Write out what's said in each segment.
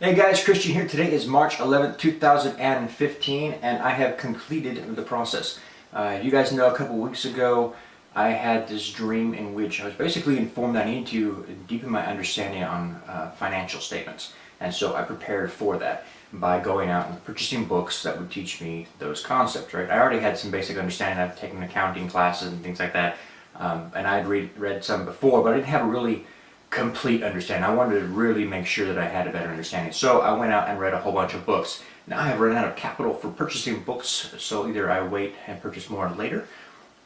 Hey guys, Christian here. Today is March 11th, 2015, and I have completed the process. You guys know a couple weeks ago I had this dream in which I was basically informed that I needed to deepen my understanding on financial statements. And so I prepared for that by going out and purchasing books that would teach me those concepts, right? I already had some basic understanding. I've taken accounting classes and things like that, and I had read some before, but I didn't have a really complete understanding. I wanted to really make sure that I had a better understanding. So I went out and read a whole bunch of books. Now I have run out of capital for purchasing books, so either I wait and purchase more later,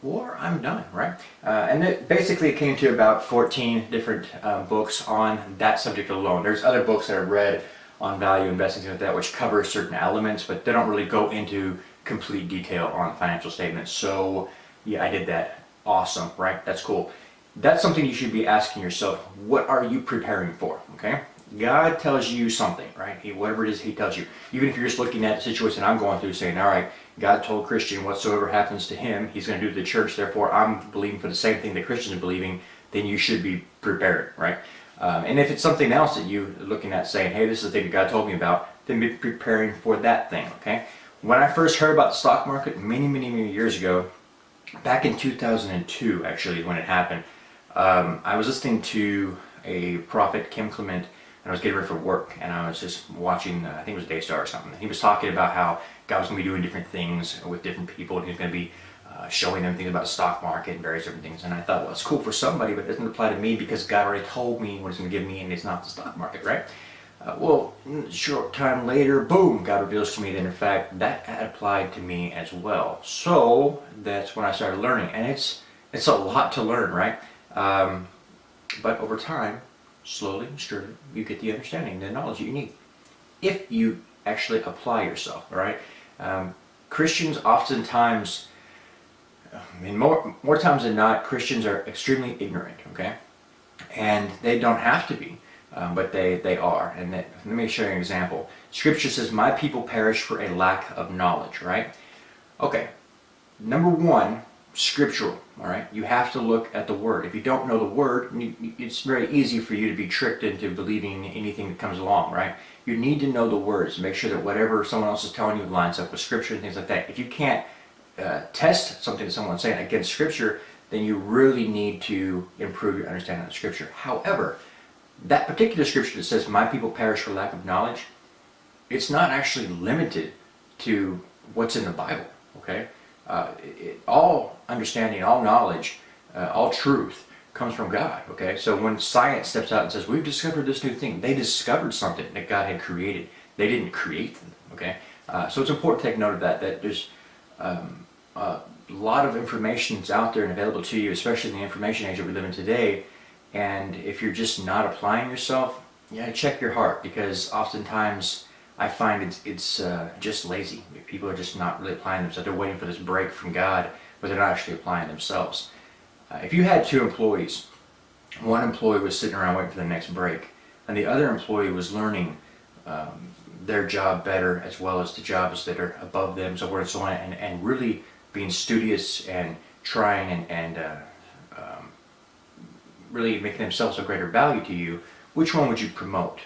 or I'm done, right? And it basically came to about 14 different books on that subject alone. There's other books that I've read on value investing, things like that, which cover certain elements, but they don't really go into complete detail on financial statements. So yeah, I did that. Awesome, right? That's cool. That's something you should be asking yourself. What are you preparing for? Okay? God tells you something, right? Whatever it is He tells you. Even if you're just looking at the situation I'm going through saying, all right, God told Christian whatsoever happens to him, He's going to do to the church, therefore I'm believing for the same thing that Christian is believing, then you should be prepared, right? And if it's something else that you're looking at saying, hey, this is the thing that God told me about, then be preparing for that thing, okay? When I first heard about the stock market many years ago, back in 2002 actually when it happened, I was listening to a prophet, Kim Clement, and I was getting ready for work, and I was just watching, I think it was Daystar or something. He was talking about how God was going to be doing different things with different people, and He was going to be showing them things about the stock market and various different things. And I thought, well, it's cool for somebody, but it doesn't apply to me because God already told me what He's going to give me, and it's not the stock market, right? Well, short time later, boom, God reveals to me that in fact that applied to me as well. So that's when I started learning, and it's a lot to learn, right? But over time, slowly and surely, you get the understanding, the knowledge you need. If you actually apply yourself, all right? Christians oftentimes, more times than not, Christians are extremely ignorant, okay? And they don't have to be, but they are. And let me show you an example. Scripture says, my people perish for a lack of knowledge, right? Okay, number one, scriptural, all right? You have to look at the Word. If you don't know the Word, it's very easy for you to be tricked into believing anything that comes along, right? You need to know the words to make sure that whatever someone else is telling you lines up with Scripture and things like that. If you can't test something that someone's saying against Scripture, then you really need to improve your understanding of Scripture. However, that particular Scripture that says, my people perish for lack of knowledge, it's not actually limited to what's in the Bible, okay? All understanding, all knowledge, all truth comes from God, okay? So when science steps out and says, we've discovered this new thing, they discovered something that God had created. They didn't create them, okay? So it's important to take note of that there's a lot of information that's out there and available to you, especially in the information age that we live in today. And if you're just not applying yourself, yeah, check your heart, because oftentimes I find it's just lazy. People are just not really applying themselves. They're waiting for this break from God, but they're not actually applying themselves. If you had two employees, one employee was sitting around waiting for the next break, and the other employee was learning their job better, as well as the jobs that are above them, so forth and so on, and really being studious and trying and really making themselves of greater value to you, which one would you promote?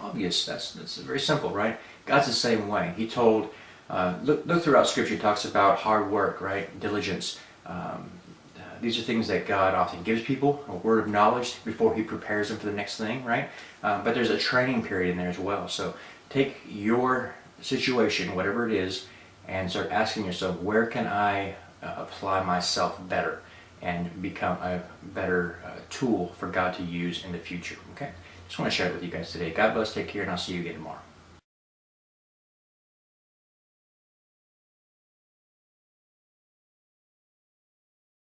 Obvious. That's very simple, right? God's the same way. He told, look throughout Scripture, He talks about hard work, right? Diligence. These are things that God often gives people, a word of knowledge before He prepares them for the next thing, right? But there's a training period in there as well. So take your situation, whatever it is, and start asking yourself, where can I apply myself better and become a better tool for God to use in the future, okay? Just want to share it with you guys today. God bless, take care, and I'll see you again tomorrow.